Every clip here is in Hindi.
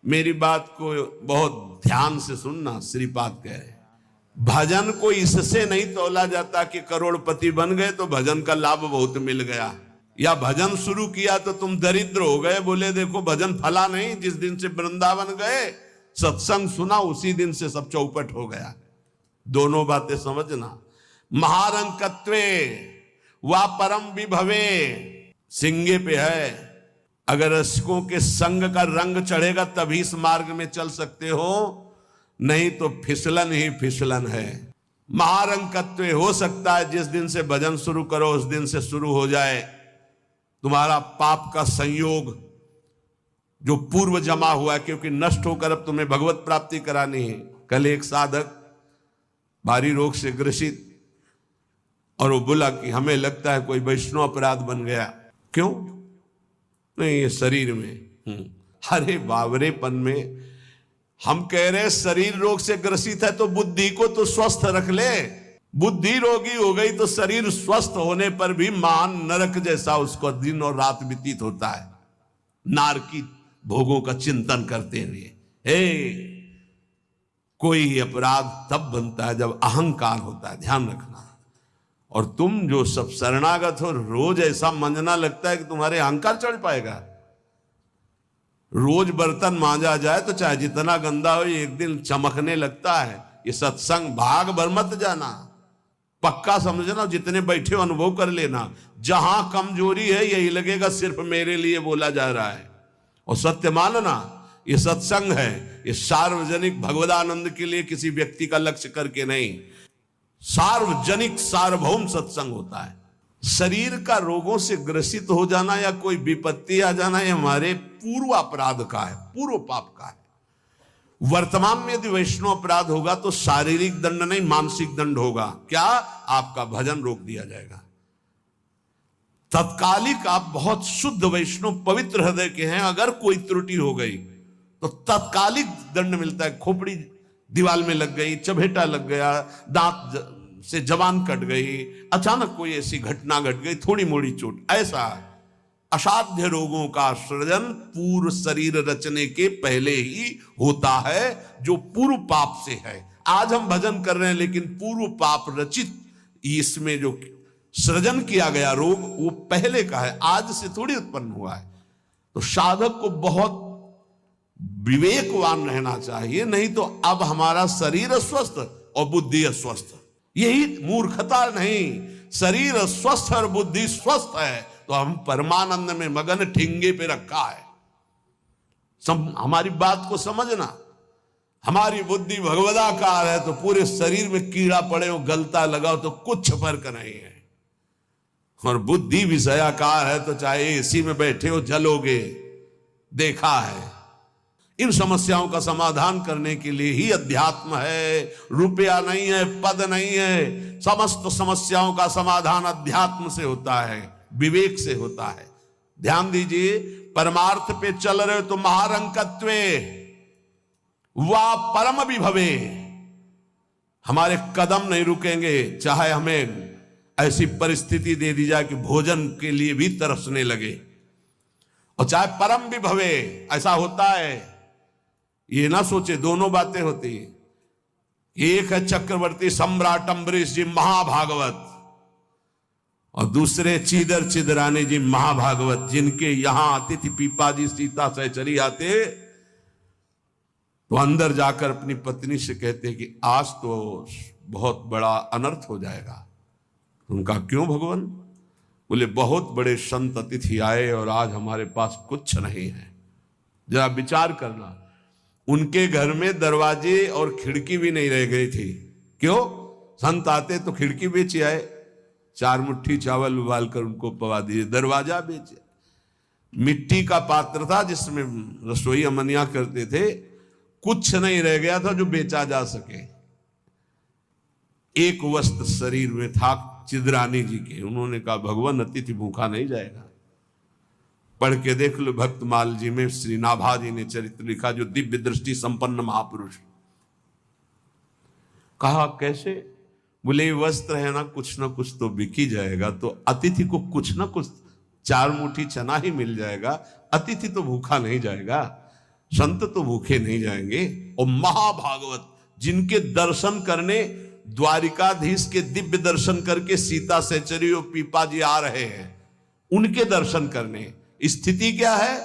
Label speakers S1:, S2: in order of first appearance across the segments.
S1: मेरी बात को बहुत ध्यान से सुनना। श्रीपाद कह रहे भजन को इससे नहीं तोला जाता कि करोड़पति बन गए तो भजन का लाभ बहुत मिल गया, या भजन शुरू किया तो तुम दरिद्र हो गए। बोले देखो भजन फला नहीं, जिस दिन से वृंदावन गए सत्संग सुना उसी दिन से सब चौपट हो गया। दोनों बातें समझना। महारंकत्वे वा परम विभवे सिंगे पे है। अगर रसिकों के संग का रंग चढ़ेगा तभी इस मार्ग में चल सकते हो, नहीं तो फिसलन ही फिसलन है। महारंकत्व हो सकता है जिस दिन से भजन शुरू करो उस दिन से शुरू हो जाए तुम्हारा पाप का संयोग जो पूर्व जमा हुआ है, क्योंकि नष्ट होकर अब तुम्हें भगवत प्राप्ति करानी है। कल एक साधक भारी रोग से ग्रसित, और वो बोला कि हमें लगता है कोई वैष्णव अपराध बन गया। क्यों? नहीं, ये शरीर में। अरे बावरेपन में हम कह रहे शरीर रोग से ग्रसित है तो बुद्धि को तो स्वस्थ रख ले। बुद्धि रोगी हो गई तो शरीर स्वस्थ होने पर भी महान नरक जैसा उसको दिन और रात व्यतीत होता है, नारकी भोगों का चिंतन करते हुए। कोई अपराध तब बनता है जब अहंकार होता है, ध्यान रखना। और तुम जो सब शरणागत हो, रोज ऐसा मंजना लगता है कि तुम्हारे अहंकार चढ़ पाएगा। रोज बर्तन मांजा जाए तो चाहे जितना गंदा हो एक दिन चमकने लगता है। ये सत्संग भाग भर मत जाना, पक्का समझना। जितने बैठे हो अनुभव कर लेना, जहां कमजोरी है यही लगेगा सिर्फ मेरे लिए बोला जा रहा है। और सत्य मानना, ये सत्संग है, ये सार्वजनिक भगवदानंद के लिए किसी व्यक्ति का लक्ष्य करके नहीं, सार्वजनिक सार्वभौम सत्संग होता है। शरीर का रोगों से ग्रसित हो जाना या कोई विपत्ति आ जाना ये हमारे पूर्व अपराध का है, पूर्व पाप का है। वर्तमान में यदि वैष्णव अपराध होगा तो शारीरिक दंड नहीं मानसिक दंड होगा। क्या? आपका भजन रोक दिया जाएगा। तत्कालिक आप बहुत शुद्ध वैष्णव पवित्र हृदय के हैं, अगर कोई त्रुटि हो गई तो तत्कालिक दंड मिलता है। खोपड़ी दीवाल में लग गई, चबेटा लग गया, दांत से जबान कट गई, अचानक कोई ऐसी घटना घट गई, थोड़ी मोड़ी चोट, ऐसा असाध्य रोगों का सृजन पूर्व शरीर रचने के पहले ही होता है, जो पूर्व पाप से है। आज हम भजन कर रहे हैं लेकिन पूर्व पाप रचित इसमें जो सृजन किया गया रोग वो पहले का है, आज से थोड़ी उत्पन्न हुआ है। तो साधक को बहुत विवेकवान रहना चाहिए, नहीं तो अब हमारा शरीर अस्वस्थ और बुद्धि अस्वस्थ। यही मूर्खता नहीं, शरीर स्वस्थ और बुद्धि स्वस्थ है तो हम परमानंद में मगन ठिंगे पे रखा है। हमारी बात को समझना। हमारी बुद्धि भगवदाकार है तो पूरे शरीर में कीड़ा पड़े हो, गलता लगाओ तो कुछ फर्क नहीं है। और बुद्धि विषयाकार है तो चाहे एसी में बैठे हो जलोगे, देखा है। इन समस्याओं का समाधान करने के लिए ही अध्यात्म है, रुपया नहीं है, पद नहीं है। समस्त समस्याओं का समाधान अध्यात्म से होता है, विवेक से होता है। ध्यान दीजिए, परमार्थ पे चल रहे हो तो महारंकत्वे वा परम विभवे, हमारे कदम नहीं रुकेंगे। चाहे हमें ऐसी परिस्थिति दे दी जाए कि भोजन के लिए भी तरसने लगे, और चाहे परम विभवे, ऐसा होता है। ये ना सोचे दोनों बातें होती हैं। एक है चक्रवर्ती सम्राट अम्बरीश जी महाभागवत, और दूसरे चीदर चिदरानी जी महाभागवत, जिनके यहां अतिथि पीपाजी सीता सहचरी आते तो अंदर जाकर अपनी पत्नी से कहते कि आज तो बहुत बड़ा अनर्थ हो जाएगा। उनका क्यों भगवान? बोले बहुत बड़े संत अतिथि आए और आज हमारे पास कुछ नहीं है। जरा विचार करना, उनके घर में दरवाजे और खिड़की भी नहीं रह गई थी। क्यों? संत आते तो खिड़की बेचे आए, 4 मुट्ठी चावल उबाल कर उनको पवा दिए, दरवाजा बेचे। मिट्टी का पात्र था जिसमें रसोई अमनिया करते थे, कुछ नहीं रह गया था जो बेचा जा सके। एक वस्त्र शरीर में था चिदरानी जी के। उन्होंने कहा भगवान अतिथि भूखा नहीं जाएगा। पढ़ के देख लो भक्तमाल जी में श्री नाभा जी ने चरित्र लिखा, जो दिव्य दृष्टि संपन्न महापुरुष। कहा कैसे? बोले वस्त्र है ना कुछ तो बिक ही जाएगा, तो अतिथि को कुछ ना कुछ 4 मुट्ठी चना ही मिल जाएगा, अतिथि तो भूखा नहीं जाएगा। संत तो भूखे नहीं जाएंगे। और महाभागवत जिनके दर्शन करने द्वारिकाधीश के दिव्य दर्शन करके सीता सहचरी और पीपा जी आ रहे हैं, उनके दर्शन करने, स्थिति क्या है?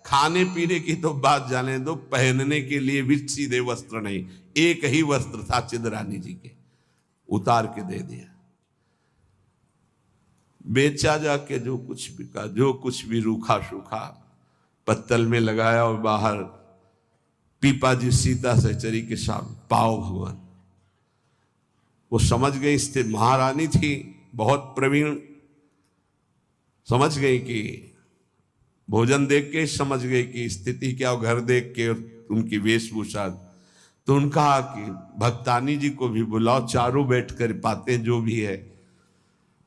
S1: खाने पीने की तो बात जाने दो, पहनने के लिए भी सीधे वस्त्र नहीं, एक ही वस्त्र था चिदरानी जी के, उतार के दे दिया। बेचा जाके जो कुछ बिका, जो कुछ भी रूखा सूखा पत्तल में लगाया और बाहर पीपा जी सीता सहचरी के साथ पाओ भगवान। वो समझ गई, स्थिति महारानी थी, बहुत प्रवीण, समझ गई कि भोजन देख के समझ गई कि स्थिति क्या, घर देख के उनकी वेशभूषा। तो उनका कहा कि भक्तानी जी को भी बुलाओ, चारों बैठ कर पाते जो भी है।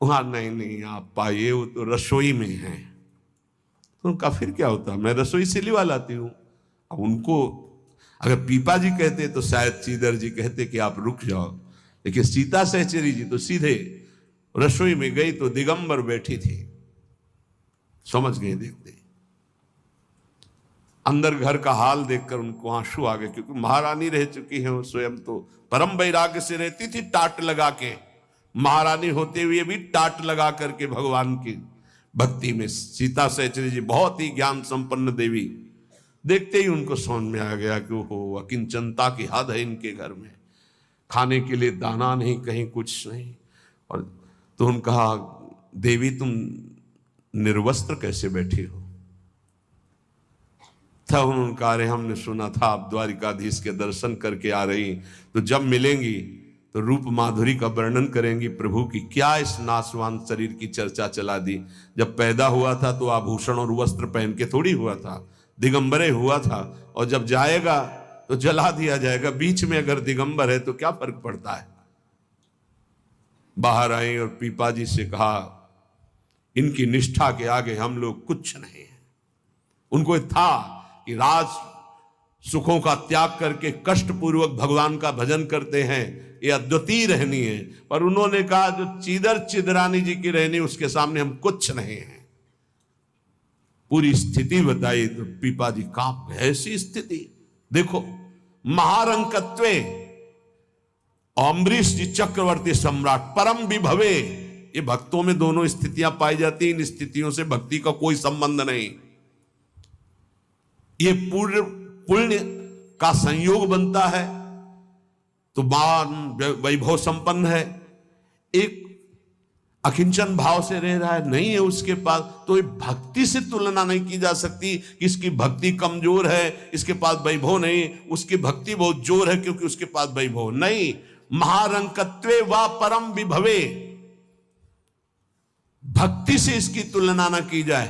S1: वहां नहीं आप पाइए, वो तो रसोई में है। तो उनका फिर क्या होता, मैं रसोई से लिवा लाती हूं। अब उनको अगर पीपा जी कहते तो शायद चीदर जी कहते कि आप रुक जाओ, लेकिन सीता सहचरी जी तो सीधे रसोई में गई तो दिगंबर बैठी थी। समझ गए देखते, अंदर घर का हाल देखकर उनको आंसू आ गए, क्योंकि महारानी रह चुकी है वो स्वयं, तो परम वैराग्य से रहती थी, टाट लगा के। महारानी होते हुए भी टाट लगा करके भगवान की भक्ति में सीता सहचरी जी बहुत ही ज्ञान संपन्न देवी। देखते ही उनको समझ में आ गया कि वो अकिंचनता की हद है इनके घर में, खाने के लिए दाना नहीं, कहीं कुछ नहीं। और तो उन्होंने कहा, देवी तुम निर्वस्त्र कैसे बैठी हो? तब उन्होंने कहा, अरे हमने सुना था आप द्वारिकाधीश के दर्शन करके आ रही, तो जब मिलेंगी तो रूप माधुरी का वर्णन करेंगी प्रभु की। क्या इस नासवान शरीर की चर्चा चला दी? जब पैदा हुआ था तो आभूषण और वस्त्र पहन के थोड़ी हुआ था, दिगंबरे हुआ था, और जब जाएगा तो जला दिया जाएगा। बीच में अगर दिगंबर है तो क्या फर्क पड़ता है? बाहर आई और पीपा जी से कहा, इनकी निष्ठा के आगे हम लोग कुछ नहीं है। उनको था कि राज सुखों का त्याग करके कष्ट पूर्वक भगवान का भजन करते हैं, ये अद्वितीय रहनी है। पर उन्होंने कहा, जो चीदर चिदरानी जी की रहनी, उसके सामने हम कुछ नहीं है। पूरी स्थिति बताई तो पीपा जी कांप गए। ऐसी स्थिति देखो, महारंकत्वे, अम्बरीश जी चक्रवर्ती सम्राट, परम विभवे, ये भक्तों में दोनों स्थितियां पाई जाती हैं। इन स्थितियों से भक्ति का कोई संबंध नहीं। ये पूर्ण पुण्य का संयोग बनता है तो मान वैभव संपन्न है। एक अकिंचन भाव से रह रहा है, नहीं है उसके पास, तो ये भक्ति से तुलना नहीं की जा सकती कि इसकी भक्ति कमजोर है, इसके पास वैभव नहीं, उसकी भक्ति बहुत जोर है क्योंकि उसके पास वैभव नहीं। महारंकत्वे व परम विभवे, भक्ति से इसकी तुलना ना की जाए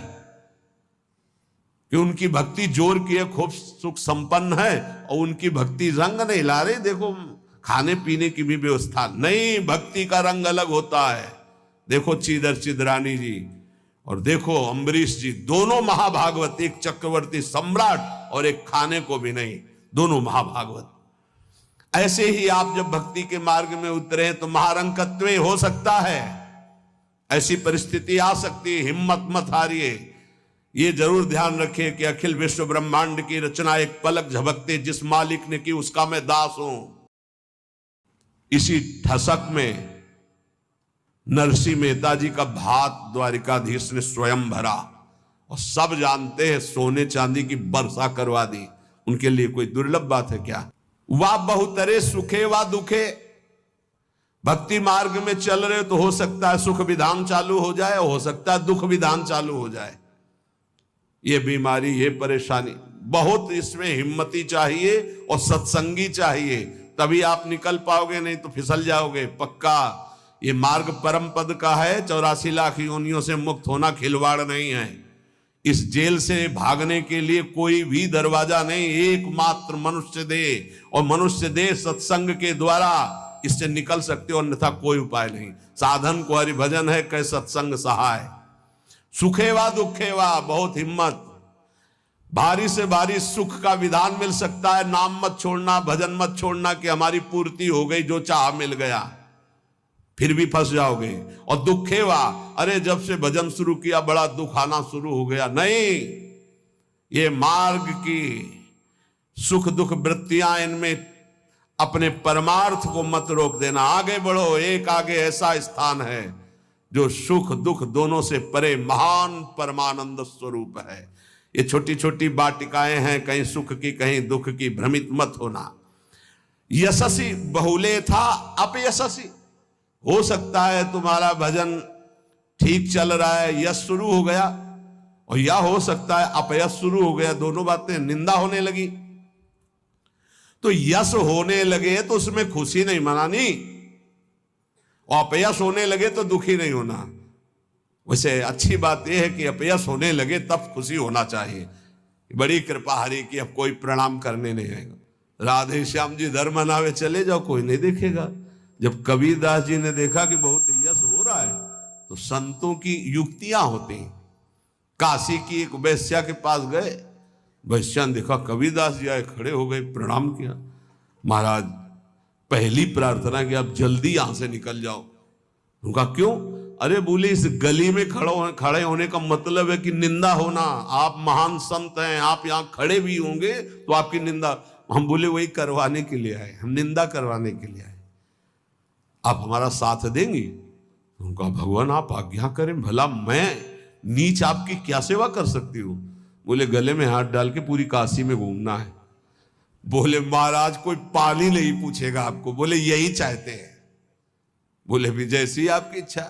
S1: कि उनकी भक्ति जोर की है, खूब सुख संपन्न है, और उनकी भक्ति रंग नहीं ला रही। देखो खाने पीने की भी व्यवस्था नहीं, भक्ति का रंग अलग होता है। देखो चीदर चिदरानी जी और देखो अम्बरीश जी, दोनों महाभागवत, एक चक्रवर्ती सम्राट और एक खाने को भी नहीं, दोनों महाभागवत। ऐसे ही आप जब भक्ति के मार्ग में उतरे तो महारंकत्वे हो सकता है, ऐसी परिस्थिति आ सकती है, हिम्मत मत हारिए। ये जरूर ध्यान रखिए कि अखिल विश्व ब्रह्मांड की रचना एक पलक झपकते जिस मालिक ने की, उसका मैं दास हूं। इसी ठसक में नरसिंह मेहता जी का भात द्वारिकाधीश ने स्वयं भरा, और सब जानते हैं सोने चांदी की वर्षा करवा दी। उनके लिए कोई दुर्लभ बात है क्या? वाह बहुतरे सुखे व दुखे, भक्ति मार्ग में चल रहे तो हो सकता है सुख विधान चालू हो जाए, हो सकता है दुख विधान चालू हो जाए। ये बीमारी, ये परेशानी, बहुत इसमें हिम्मती चाहिए और सत्संगी चाहिए, तभी आप निकल पाओगे, नहीं तो फिसल जाओगे पक्का। ये मार्ग परम पद का है, 84 लाख योनियों से मुक्त होना खिलवाड़ नहीं है। इस जेल से भागने के लिए कोई भी दरवाजा नहीं, एकमात्र मनुष्य दे, और मनुष्य दे सत्संग के द्वारा इससे निकल सकते हो, अन्यथा कोई उपाय नहीं। साधन को हरिभजन है, कै सत्संग सहाय। सुखेवा दुखेवा, बहुत हिम्मत। भारी से भारी सुख का विधान मिल सकता है, नाम मत छोड़ना, भजन मत छोड़ना कि हमारी पूर्ति हो गई, जो चाह मिल गया, फिर भी फंस जाओगे। और दुखेवा, अरे जब से भजन शुरू किया बड़ा दुख आना शुरू हो गया। नहीं, ये मार्ग की सुख दुख वृत्तियां इनमें अपने परमार्थ को मत रोक देना, आगे बढ़ो। एक आगे ऐसा स्थान है जो सुख दुख दोनों से परे महान परमानंद स्वरूप है। ये छोटी छोटी वाटिकाएं हैं, कहीं सुख की कहीं दुख की, भ्रमित मत होना। यशसी बहुले था अपयशसी, हो सकता है तुम्हारा भजन ठीक चल रहा है, यश शुरू हो गया, और या हो सकता है अपयश शुरू हो गया, दोनों बातें, निंदा होने लगी। तो यश होने लगे तो उसमें खुशी नहीं मनानी, और अपयश होने लगे तो दुखी नहीं होना। वैसे अच्छी बात यह है कि अपयश होने लगे तब खुशी होना चाहिए। बड़ी कृपा हरि की, अब कोई प्रणाम करने नहीं आएगा। राधे श्याम जी धर्म मनावे चले जाओ, कोई नहीं देखेगा। जब कबीरदास जी ने देखा कि बहुत यश हो रहा है, तो संतों की युक्तियां होती हैं। काशी की एक वैश्या के पास गए, वैश्या ने देखा कबीरदास जी आए, खड़े हो गए, प्रणाम किया। महाराज पहली प्रार्थना कि आप जल्दी यहां से निकल जाओ। उनका क्यों? अरे बोले इस गली में खड़े होने का मतलब है कि निंदा होना। आप महान संत हैं, आप यहाँ खड़े भी होंगे तो आपकी निंदा। हम बोले वही करवाने के लिए आए, हम निंदा करवाने के लिए आए, आप हमारा साथ देंगी? उनका भगवान आप आज्ञा करें, भला मैं नीच आपकी क्या सेवा कर सकती हूँ? बोले गले में हाथ डाल के पूरी काशी में घूमना है। बोले महाराज कोई पानी नहीं पूछेगा आपको। बोले यही चाहते हैं। बोले भी जैसी आपकी इच्छा।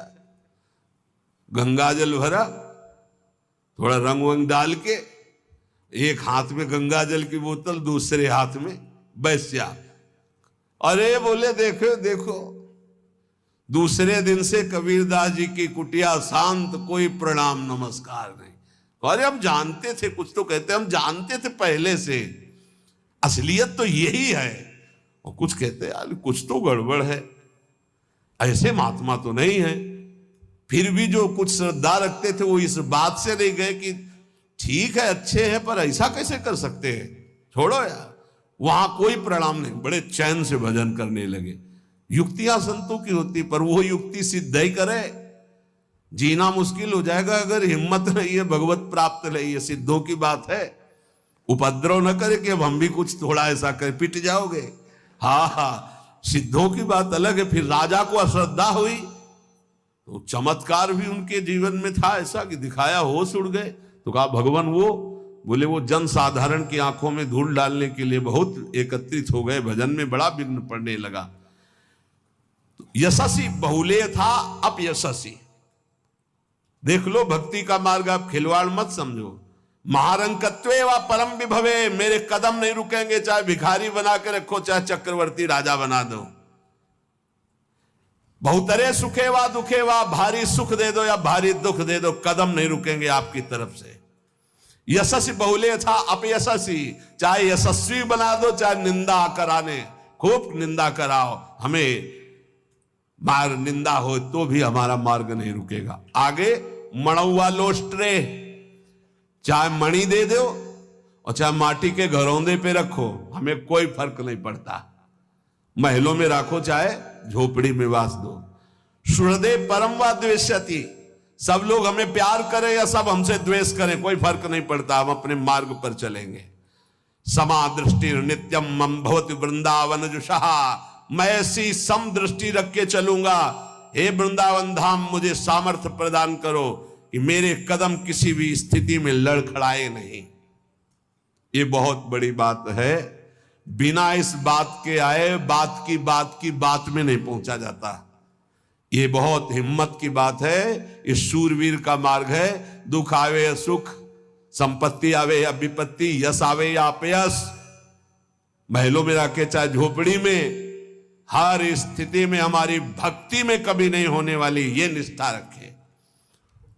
S1: गंगा जल भरा, थोड़ा रंग वंग डाल के, एक हाथ में गंगा जल की बोतल, दूसरे हाथ में वैश्या। अरे बोले देखो देखो, दूसरे दिन से कबीरदास जी की कुटिया शांत, कोई प्रणाम नमस्कार नहीं। अरे हम जानते थे, कुछ तो कहते हम जानते थे पहले से, असलियत तो यही है। और कुछ कहते यार कुछ तो गड़बड़ है, ऐसे महात्मा तो नहीं है। फिर भी जो कुछ श्रद्धा रखते थे वो इस बात से नहीं गए कि ठीक है अच्छे हैं पर ऐसा कैसे कर सकते हैं, छोड़ो यार। वहां कोई प्रणाम नहीं, बड़े चैन से भजन करने लगे। युक्तियां संतों की होती, पर वो युक्ति सिद्ध ही करे, जीना मुश्किल हो जाएगा अगर हिम्मत नहीं है, भगवत प्राप्त नहीं है। सिद्धों की बात है, उपद्रव न करे कि अब हम भी कुछ थोड़ा ऐसा कर पिट जाओगे। हाँ, सिद्धों की बात अलग है। फिर राजा को अश्रद्धा हुई तो चमत्कार भी उनके जीवन में था ऐसा कि दिखाया, होश उड़ गए। तो कहा भगवान वो, बोले वो जन साधारण की आंखों में धूल डालने के लिए बहुत एकत्रित हो गए, भजन में बड़ा विघ्न पड़ने लगा। यशस्वी बहुले था अपयशस्वी। देख लो भक्ति का मार्ग, आप खिलवाड़ मत समझो। महारंकत्वे व परम विभवे, मेरे कदम नहीं रुकेंगे, चाहे भिखारी बना के रखो, चाहे चक्रवर्ती राजा बना दो। बहुतरे सुखे वा दुखे वा, भारी सुख दे दो या भारी दुख दे दो, कदम नहीं रुकेंगे आपकी तरफ से। यशस्वी बहुले था अपयशस्वी, चाहे यशस्वी बना दो चाहे निंदा कराने, खूब निंदा कराओ, हमें मार निंदा हो तो भी हमारा मार्ग नहीं रुकेगा। आगे मणुआ लोस्ट्रे, चाहे मणि दे दो और चाहे माटी के घरौंदे पे रखो, हमें कोई फर्क नहीं पड़ता। महलों में रखो चाहे झोपड़ी में वास दो। सुहृदे परम व द्वेष्यति, सब लोग हमें प्यार करें या सब हमसे द्वेष करें, कोई फर्क नहीं पड़ता, हम अपने मार्ग पर चलेंगे। समा दृष्टि नित्यम मम भवति वृंदावन जुषहा, मैं ऐसी सम दृष्टि रख के चलूंगा। हे वृंदावन धाम, मुझे सामर्थ्य प्रदान करो कि मेरे कदम किसी भी स्थिति में लड़खड़ाए नहीं। ये बहुत बड़ी बात है। बिना इस बात के आए बात की बात में नहीं पहुंचा जाता। ये बहुत हिम्मत की बात है। ये शूरवीर का मार्ग है। दुख आवे या सुख, संपत्ति आवे या विपत्ति, यश आवे या अपयश, महलों में रखे चाहे झोपड़ी में, हर स्थिति में हमारी भक्ति में कभी नहीं होने वाली, ये निष्ठा रखे।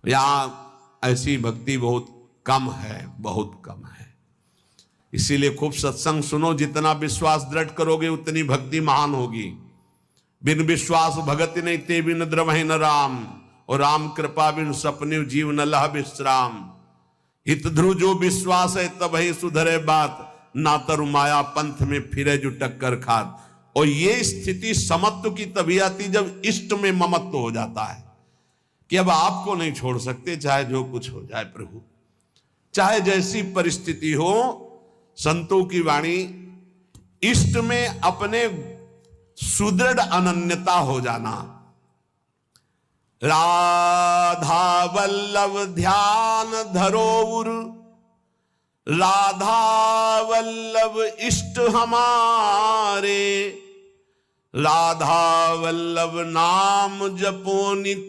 S1: यहां ऐसी भक्ति बहुत कम है, बहुत कम है। इसीलिए खूब सत्संग सुनो, जितना विश्वास दृढ़ करोगे उतनी भक्ति महान होगी। बिन विश्वास भगति नहीं ते बिन द्रवहि न राम, और राम कृपा बिन सपने जीव न लह विश्राम। हित ध्रुव जो विश्वास है तब ही सुधरे बात, ना तरु माया पंथ में फिरे जो टक्कर खात। और ये स्थिति समत्व की तभी आती जब इष्ट में ममत्व हो जाता है कि अब आपको नहीं छोड़ सकते, चाहे जो कुछ हो जाए प्रभु, चाहे जैसी परिस्थिति हो। संतों की वाणी, इष्ट में अपने सुदृढ़ अनन्यता हो जाना। राधा वल्लभ ध्यान धरोउर, राधा वल्लभ इष्ट हमारे, राधा वल्लभ नाम जपो नित,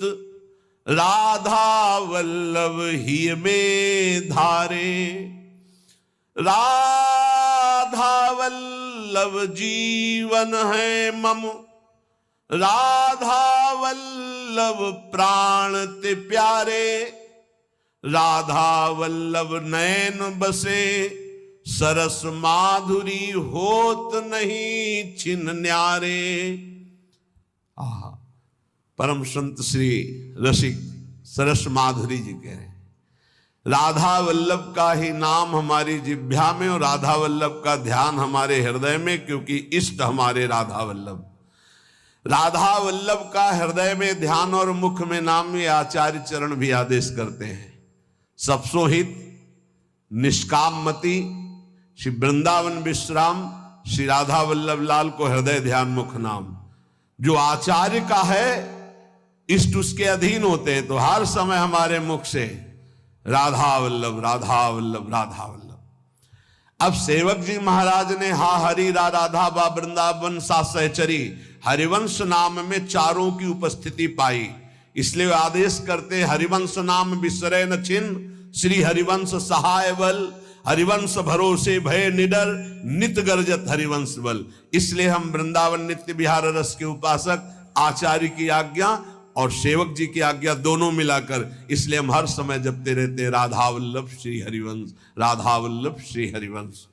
S1: राधा वल्लभ ही में धारे। राधा वल्लभ जीवन है मम, राधा वल्लभ प्राण ते प्यारे, राधा वल्लभ नैन बसे, सरस माधुरी होत नहीं छिन न्यारे। आहा, परम संत श्री रसिक सरस माधुरी जी कह रहे हैं, राधा वल्लभ का ही नाम हमारी जिह्वा में और राधा वल्लभ का ध्यान हमारे हृदय में, क्योंकि इष्ट हमारे राधा वल्लभ। राधा वल्लभ का हृदय में ध्यान और मुख में नाम, ये आचार्य चरण भी आदेश करते हैं। सबसो हित निष्काम मति, श्री वृंदावन विश्राम, श्री राधा वल्लभ लाल को हृदय ध्यान मुख नाम। जो आचार्य का है, इष्ट उसके अधीन होते हैं, तो हर समय हमारे मुख से राधा वल्लभ राधा वल्लभ राधा वल्लभ। अब सेवक जी महाराज ने हा हरि रा राधा बा वृंदावन सा सहचरी, हरिवंश नाम में चारों की उपस्थिति पाई, इसलिए आदेश करते हरिवंश नाम विसरे न छिन्न, श्री हरिवंश सहाय बल, हरिवंश भरोसे भय निडर, नित गर्जत हरिवंश बल। इसलिए हम वृंदावन नित्य विहार रस के उपासक, आचार्य की आज्ञा और सेवक जी की आज्ञा दोनों मिलाकर, इसलिए हम हर समय जपते रहते राधा वल्लभ श्री हरिवंश, राधा वल्लभ श्री हरिवंश।